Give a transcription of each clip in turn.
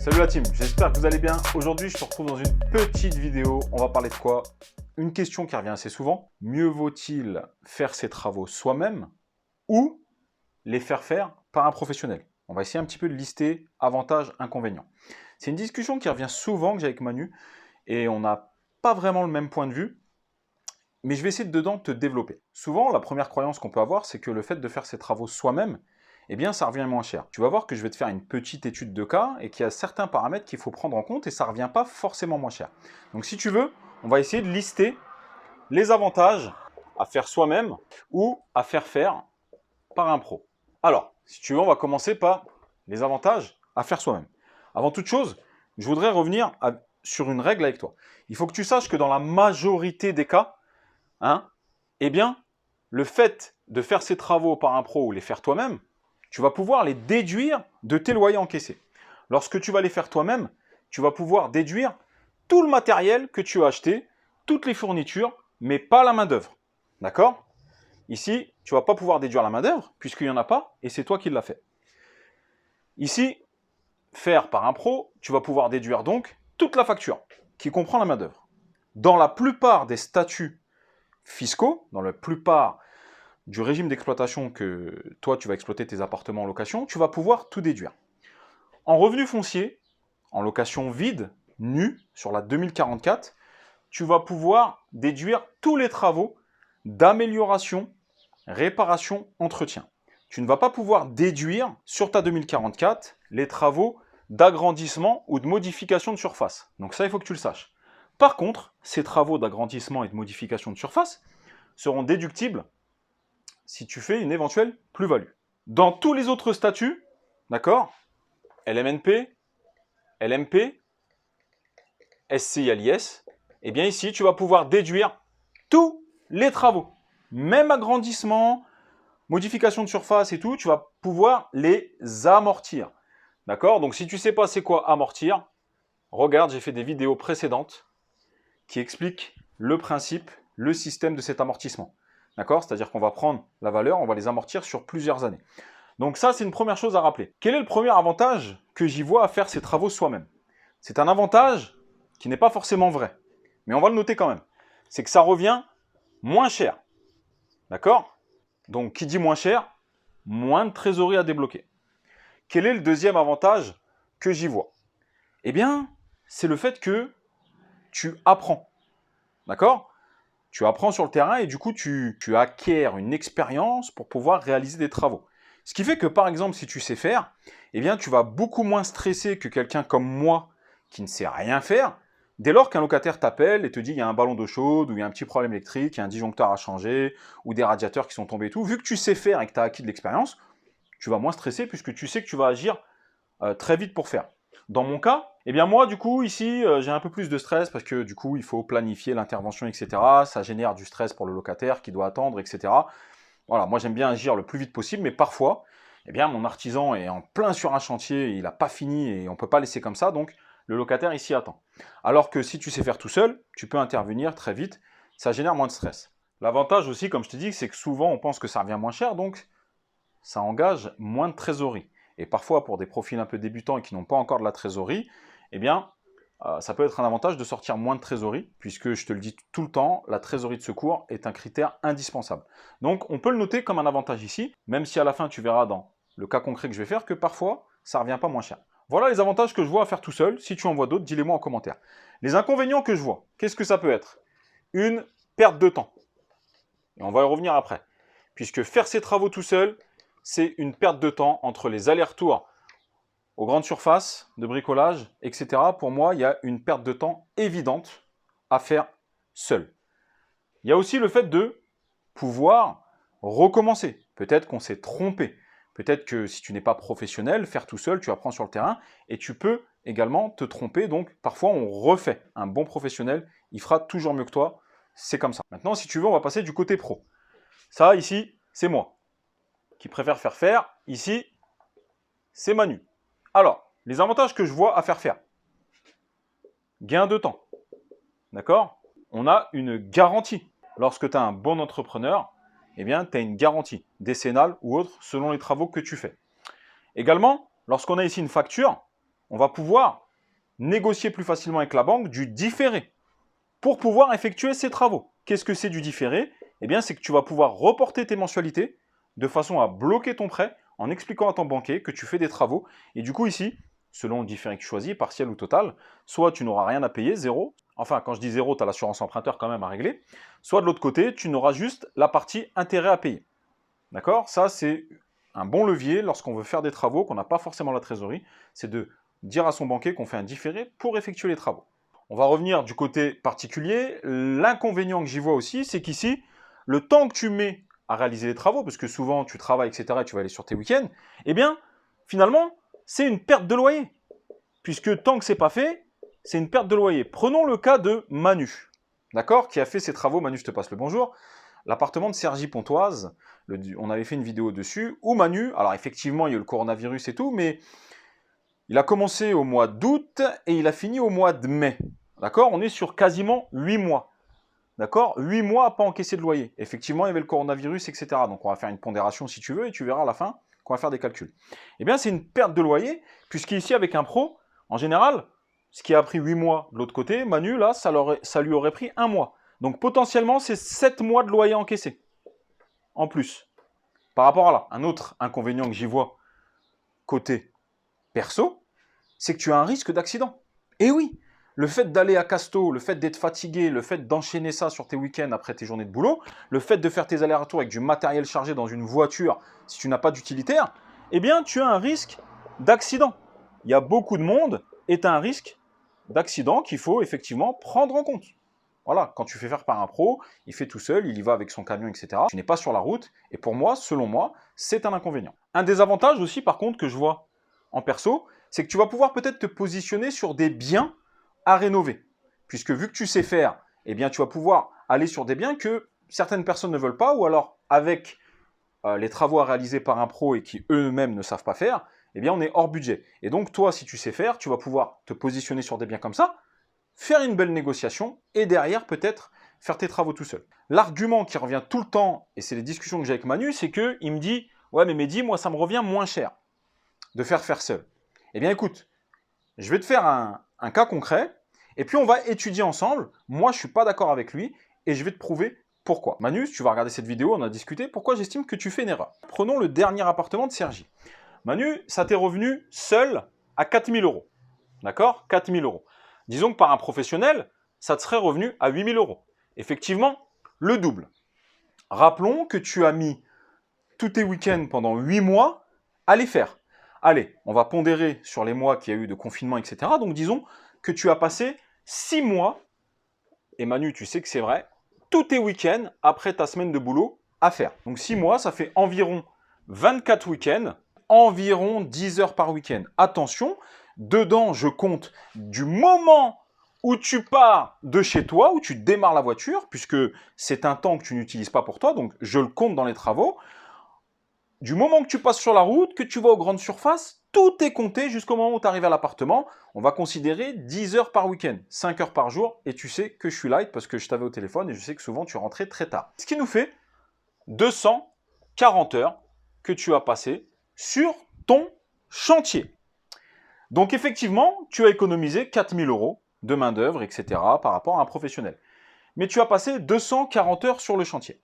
Salut la team, j'espère que vous allez bien. Aujourd'hui, je te retrouve dans une petite vidéo. On va parler de quoi? Une question qui revient assez souvent. Mieux vaut-il faire ses travaux soi-même ou les faire par un professionnel? On va essayer un petit peu de lister avantages, inconvénients. C'est une discussion qui revient souvent que j'ai avec Manu et on n'a pas vraiment le même point de vue. Mais je vais essayer de dedans te développer. Souvent, la première croyance qu'on peut avoir, c'est que le fait de faire ses travaux soi-même, eh bien, ça revient moins cher. Tu vas voir que je vais te faire une petite étude de cas et qu'il y a certains paramètres qu'il faut prendre en compte et ça ne revient pas forcément moins cher. Donc, si tu veux, on va essayer de lister les avantages à faire soi-même ou à faire par un pro. Alors, si tu veux, on va commencer par les avantages à faire soi-même. Avant toute chose, je voudrais revenir sur une règle avec toi. Il faut que tu saches que dans la majorité des cas, eh bien, le fait de faire ces travaux par un pro ou les faire toi-même, tu vas pouvoir les déduire de tes loyers encaissés. Lorsque tu vas les faire toi-même, tu vas pouvoir déduire tout le matériel que tu as acheté, toutes les fournitures, mais pas la main-d'œuvre. D'accord? Ici, tu ne vas pas pouvoir déduire la main-d'œuvre, puisqu'il n'y en a pas, et c'est toi qui l'as fait. Ici, faire par un pro, tu vas pouvoir déduire donc toute la facture, qui comprend la main-d'œuvre. Dans la plupart des statuts fiscaux, dans la plupart du régime d'exploitation que toi, tu vas exploiter tes appartements en location, tu vas pouvoir tout déduire. En revenu foncier, en location vide, nue, sur la 2044, tu vas pouvoir déduire tous les travaux d'amélioration, réparation, entretien. Tu ne vas pas pouvoir déduire sur ta 2044 les travaux d'agrandissement ou de modification de surface. Donc ça, il faut que tu le saches. Par contre, ces travaux d'agrandissement et de modification de surface seront déductibles si tu fais une éventuelle plus-value. Dans tous les autres statuts, d'accord, LMNP, LMP, SCI-LIS, eh bien ici, tu vas pouvoir déduire tous les travaux. Même agrandissement, modification de surface et tout, tu vas pouvoir les amortir. D'accord? Donc si tu ne sais pas c'est quoi amortir, regarde, j'ai fait des vidéos précédentes qui expliquent le principe, le système de cet amortissement. D'accord? C'est-à-dire qu'on va prendre la valeur, on va les amortir sur plusieurs années. Donc ça, c'est une première chose à rappeler. Quel est le premier avantage que j'y vois à faire ces travaux soi-même? C'est un avantage qui n'est pas forcément vrai, mais on va le noter quand même. C'est que ça revient moins cher. D'accord? Donc, qui dit moins cher, moins de trésorerie à débloquer. Quel est le deuxième avantage que j'y vois? Eh bien, c'est le fait que tu apprends. D'accord? Tu apprends sur le terrain et du coup, tu acquiers une expérience pour pouvoir réaliser des travaux. Ce qui fait que, par exemple, si tu sais faire, eh bien, tu vas beaucoup moins stresser que quelqu'un comme moi qui ne sait rien faire, dès lors qu'un locataire t'appelle et te dit il y a un ballon d'eau chaude, ou il y a un petit problème électrique, il y a un disjoncteur à changer, ou des radiateurs qui sont tombés et tout. Vu que tu sais faire et que tu as acquis de l'expérience, tu vas moins stresser puisque tu sais que tu vas agir très vite pour faire. Dans mon cas, eh bien moi, du coup, ici, j'ai un peu plus de stress parce que du coup, il faut planifier l'intervention, etc. Ça génère du stress pour le locataire qui doit attendre, etc. Voilà, moi, j'aime bien agir le plus vite possible, mais parfois, eh bien, mon artisan est en plein sur un chantier, il n'a pas fini et on ne peut pas laisser comme ça, donc le locataire ici attend. Alors que si tu sais faire tout seul, tu peux intervenir très vite, ça génère moins de stress. L'avantage aussi, comme je te dis, c'est que souvent, on pense que ça revient moins cher, donc ça engage moins de trésorerie. Et parfois, pour des profils un peu débutants et qui n'ont pas encore de la trésorerie, eh bien, ça peut être un avantage de sortir moins de trésorerie, puisque je te le dis tout le temps, la trésorerie de secours est un critère indispensable. Donc, on peut le noter comme un avantage ici, même si à la fin, tu verras dans le cas concret que je vais faire que parfois, ça ne revient pas moins cher. Voilà les avantages que je vois à faire tout seul. Si tu en vois d'autres, dis-les-moi en commentaire. Les inconvénients que je vois, qu'est-ce que ça peut être? Une perte de temps. Et on va y revenir après. Puisque faire ces travaux tout seul, c'est une perte de temps entre les allers-retours aux grandes surfaces de bricolage, etc. Pour moi, il y a une perte de temps évidente à faire seul. Il y a aussi le fait de pouvoir recommencer. Peut-être qu'on s'est trompé. Peut-être que si tu n'es pas professionnel, faire tout seul, tu apprends sur le terrain et tu peux également te tromper. Donc, parfois, on refait. Un bon professionnel, il fera toujours mieux que toi. C'est comme ça. Maintenant, si tu veux, on va passer du côté pro. Ça, ici, c'est moi qui préfère faire. Ici, c'est Manu. Alors, les avantages que je vois à faire. Gain de temps. D'accord? On a une garantie. Lorsque tu as un bon entrepreneur, eh bien, tu as une garantie décennale ou autre selon les travaux que tu fais. Également, lorsqu'on a ici une facture, on va pouvoir négocier plus facilement avec la banque du différé pour pouvoir effectuer ces travaux. Qu'est-ce que c'est du différé? Eh bien, c'est que tu vas pouvoir reporter tes mensualités de façon à bloquer ton prêt en expliquant à ton banquier que tu fais des travaux. Et du coup, ici, selon le différé que tu choisis, partiel ou total, soit tu n'auras rien à payer, zéro. Enfin, quand je dis zéro, tu as l'assurance emprunteur quand même à régler. Soit de l'autre côté, tu n'auras juste la partie intérêt à payer. D'accord? Ça, c'est un bon levier lorsqu'on veut faire des travaux, qu'on n'a pas forcément la trésorerie. C'est de dire à son banquier qu'on fait un différé pour effectuer les travaux. On va revenir du côté particulier. L'inconvénient que j'y vois aussi, c'est qu'ici, le temps que tu mets à réaliser les travaux, parce que souvent tu travailles, etc., et tu vas aller sur tes week-ends, eh bien, finalement, c'est une perte de loyer. Puisque tant que c'est pas fait, c'est une perte de loyer. Prenons le cas de Manu, d'accord, qui a fait ses travaux. Manu, je te passe le bonjour. L'appartement de Cergy-Pontoise, on avait fait une vidéo dessus, où Manu, alors effectivement, il y a eu le coronavirus et tout, mais il a commencé au mois d'août et il a fini au mois de mai. D'accord? On est sur quasiment 8 mois. D'accord? 8 mois à pas encaisser de loyer. Effectivement, il y avait le coronavirus, etc. Donc, on va faire une pondération si tu veux et tu verras à la fin qu'on va faire des calculs. Eh bien, c'est une perte de loyer, puisqu'ici, avec un pro, en général, ce qui a pris 8 mois de l'autre côté, Manu, là, ça lui aurait pris 1 mois. Donc, potentiellement, c'est 7 mois de loyer encaissé. En plus. Par rapport à là, un autre inconvénient que j'y vois, côté perso, c'est que tu as un risque d'accident. Et oui, le fait d'aller à Casto, le fait d'être fatigué, le fait d'enchaîner ça sur tes week-ends après tes journées de boulot, le fait de faire tes allers-retours avec du matériel chargé dans une voiture si tu n'as pas d'utilitaire, eh bien tu as un risque d'accident. Il y a beaucoup de monde et tu as un risque d'accident qu'il faut effectivement prendre en compte. Voilà, quand tu fais faire par un pro, il fait tout seul, il y va avec son camion, etc. Tu n'es pas sur la route, et pour moi, selon moi, c'est un inconvénient. Un des avantages aussi, par contre, que je vois en perso, c'est que tu vas pouvoir peut-être te positionner sur des biens à rénover. Puisque vu que tu sais faire, eh bien, tu vas pouvoir aller sur des biens que certaines personnes ne veulent pas, ou alors avec les travaux à réaliser par un pro et qui eux-mêmes ne savent pas faire, eh bien, on est hors budget. Et donc, toi, si tu sais faire, tu vas pouvoir te positionner sur des biens comme ça, faire une belle négociation et derrière, peut-être, faire tes travaux tout seul. L'argument qui revient tout le temps, et c'est les discussions que j'ai avec Manu, c'est qu'il me dit « Ouais, mais Mehdi, moi, ça me revient moins cher de faire seul. » Eh bien, écoute, je vais te faire un cas concret, et puis on va étudier ensemble. Moi, je ne suis pas d'accord avec lui, et je vais te prouver pourquoi. Manu, tu vas regarder cette vidéo, on a discuté, pourquoi j'estime que tu fais une erreur. Prenons le dernier appartement de Cergy. Manu, ça t'est revenu seul à 4 000 €. D'accord? 4 000 €. Disons que par un professionnel, ça te serait revenu à 8 000 €. Effectivement, le double. Rappelons que tu as mis tous tes week-ends pendant 8 mois à les faire. Allez, on va pondérer sur les mois qu'il y a eu de confinement, etc. Donc disons que tu as passé 6 mois, et Manu, tu sais que c'est vrai, tous tes week-ends après ta semaine de boulot à faire. Donc 6 mois, ça fait environ 24 week-ends, environ 10 heures par week-end. Attention, dedans, je compte du moment où tu pars de chez toi, où tu démarres la voiture, puisque c'est un temps que tu n'utilises pas pour toi, donc je le compte dans les travaux. Du moment que tu passes sur la route, que tu vas aux grandes surfaces, tout est compté jusqu'au moment où tu arrives à l'appartement. On va considérer 10 heures par week-end, 5 heures par jour, et tu sais que je suis light parce que je t'avais au téléphone et je sais que souvent tu rentrais très tard. Ce qui nous fait 240 heures que tu as passées sur ton chantier. Donc effectivement, tu as économisé 4 000 € de main d'œuvre, etc. par rapport à un professionnel. Mais tu as passé 240 heures sur le chantier.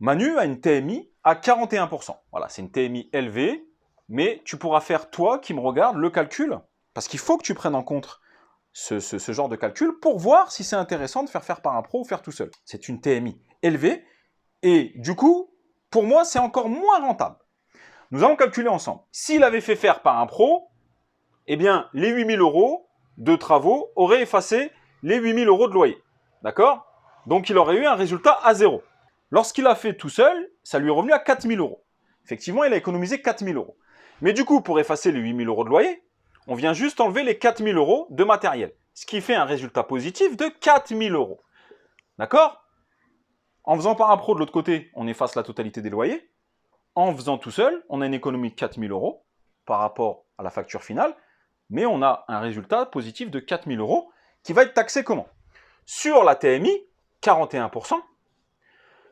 Manu a une TMI à 41%. Voilà, c'est une TMI élevée, mais tu pourras faire, toi qui me regarde, le calcul, parce qu'il faut que tu prennes en compte ce genre de calcul pour voir si c'est intéressant de faire par un pro ou faire tout seul. C'est une TMI élevée, et du coup, pour moi, c'est encore moins rentable. Nous allons calculer ensemble. S'il avait fait faire par un pro, eh bien, les 8 000 € de travaux auraient effacé les 8 000 € de loyer. D'accord? Donc, il aurait eu un résultat à zéro. Lorsqu'il a fait tout seul, ça lui est revenu à 4 000 €. Effectivement, il a économisé 4 000 €. Mais du coup, pour effacer les 8 000 € de loyer, on vient juste enlever les 4 000 € de matériel. Ce qui fait un résultat positif de 4 000 €. D'accord? En faisant par un pro de l'autre côté, on efface la totalité des loyers. En faisant tout seul, on a une économie de 4 000 € par rapport à la facture finale. Mais on a un résultat positif de 4 000 € qui va être taxé comment? Sur la TMI, 41%,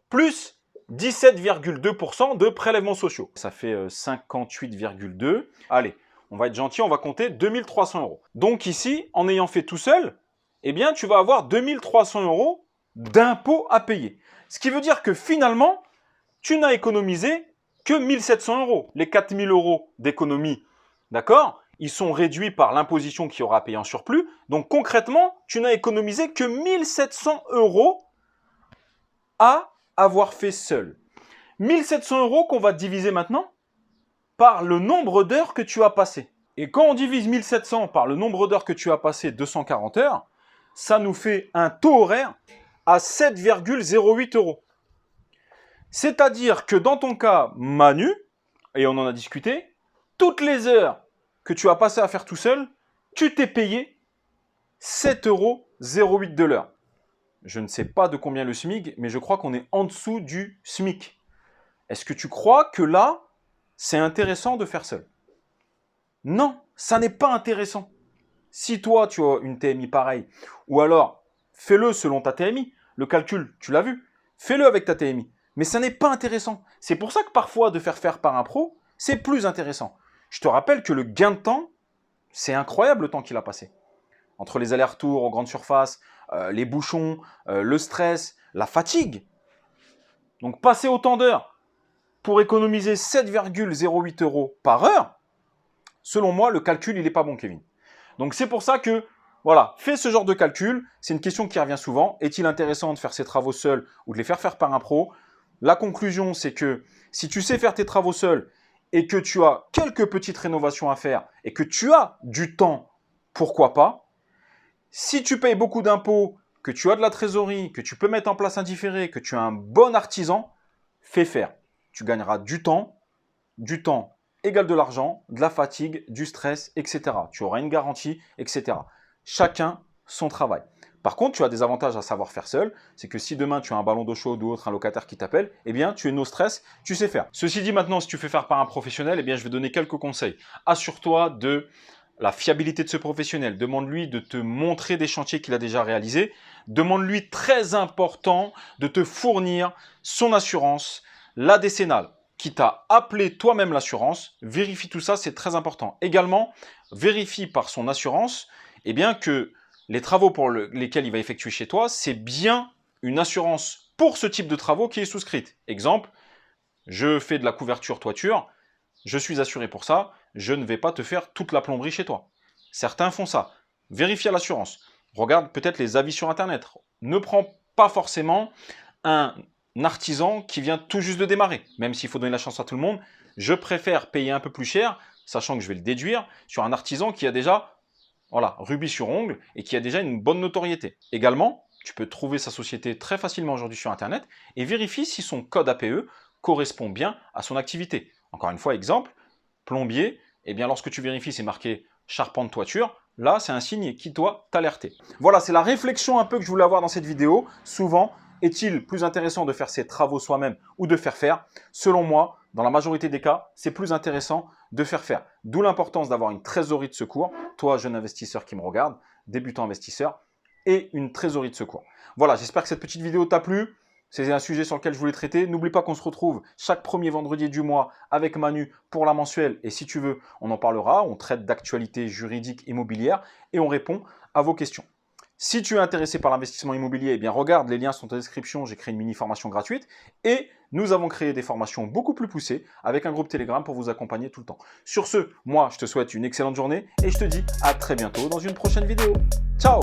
plus 17,2% de prélèvements sociaux. Ça fait 58,2. Allez, on va être gentil, on va compter 2300 euros. Donc ici, en ayant fait tout seul, eh bien, tu vas avoir 2300 euros d'impôts à payer. Ce qui veut dire que finalement, tu n'as économisé que 1700 euros. Les 4000 euros d'économie, d'accord, ils sont réduits par l'imposition qu'il y aura à payer en surplus. Donc concrètement, tu n'as économisé que 1700 euros à avoir fait seul. 1700 euros qu'on va diviser maintenant par le nombre d'heures que tu as passé. Et quand on divise 1700 par le nombre d'heures que tu as passé, 240 heures, ça nous fait un taux horaire à 7,08 euros. C'est-à-dire que dans ton cas, Manu, et on en a discuté, toutes les heures que tu as passé à faire tout seul, tu t'es payé 7,08 euros de l'heure. Je ne sais pas de combien le SMIC, mais je crois qu'on est en dessous du SMIC. Est-ce que tu crois que là, c'est intéressant de faire seul? Non, ça n'est pas intéressant. Si toi, tu as une TMI pareille, ou alors, fais-le selon ta TMI. Le calcul, tu l'as vu. Fais-le avec ta TMI. Mais ça n'est pas intéressant. C'est pour ça que parfois, de faire par un pro, c'est plus intéressant. Je te rappelle que le gain de temps, c'est incroyable le temps qu'il a passé. Entre les allers-retours aux grandes surfaces, les bouchons, le stress, la fatigue. Donc, passer autant d'heures pour économiser 7,08 euros par heure, selon moi, le calcul, il n'est pas bon, Kevin. Donc, c'est pour ça que, voilà, fais ce genre de calcul. C'est une question qui revient souvent. Est-il intéressant de faire ses travaux seul ou de les faire par un pro? La conclusion, c'est que si tu sais faire tes travaux seul et que tu as quelques petites rénovations à faire et que tu as du temps, pourquoi pas? Si tu payes beaucoup d'impôts, que tu as de la trésorerie, que tu peux mettre en place un différé, que tu es un bon artisan, fais faire. Tu gagneras du temps égale de l'argent, de la fatigue, du stress, etc. Tu auras une garantie, etc. Chacun son travail. Par contre, tu as des avantages à savoir faire seul. C'est que si demain tu as un ballon d'eau chaude ou autre, un locataire qui t'appelle, eh bien tu es no stress, tu sais faire. Ceci dit, maintenant, si tu fais faire par un professionnel, eh bien je vais donner quelques conseils. Assure-toi de la fiabilité de ce professionnel. Demande-lui de te montrer des chantiers qu'il a déjà réalisés. Demande-lui, très important, de te fournir son assurance, la décennale, qui t'a appelé toi-même l'assurance. Vérifie tout ça, c'est très important. Également, vérifie par son assurance eh bien, que les travaux pour lesquels il va effectuer chez toi, c'est bien une assurance pour ce type de travaux qui est souscrite. Exemple, je fais de la couverture toiture, je suis assuré pour ça, je ne vais pas te faire toute la plomberie chez toi. Certains font ça. Vérifie à l'assurance. Regarde peut-être les avis sur Internet. Ne prends pas forcément un artisan qui vient tout juste de démarrer. Même s'il faut donner la chance à tout le monde, je préfère payer un peu plus cher, sachant que je vais le déduire, sur un artisan qui a déjà, voilà, rubis sur ongle et qui a déjà une bonne notoriété. Également, tu peux trouver sa société très facilement aujourd'hui sur Internet et vérifie si son code APE correspond bien à son activité. Encore une fois, exemple, plombier, eh bien lorsque tu vérifies, c'est marqué charpente toiture, là c'est un signe qui doit t'alerter. Voilà, c'est la réflexion un peu que je voulais avoir dans cette vidéo. Souvent, est-il plus intéressant de faire ses travaux soi-même ou de faire faire? Selon moi, dans la majorité des cas, c'est plus intéressant de faire faire. D'où l'importance d'avoir une trésorerie de secours, toi jeune investisseur qui me regarde, débutant investisseur, et une trésorerie de secours. Voilà, j'espère que cette petite vidéo t'a plu. C'est un sujet sur lequel je voulais traiter. N'oublie pas qu'on se retrouve chaque premier vendredi du mois avec Manu pour la mensuelle. Et si tu veux, on en parlera. On traite d'actualité juridique immobilière et on répond à vos questions. Si tu es intéressé par l'investissement immobilier, eh bien regarde, les liens sont en description. J'ai créé une mini-formation gratuite. Et nous avons créé des formations beaucoup plus poussées avec un groupe Telegram pour vous accompagner tout le temps. Sur ce, moi, je te souhaite une excellente journée et je te dis à très bientôt dans une prochaine vidéo. Ciao!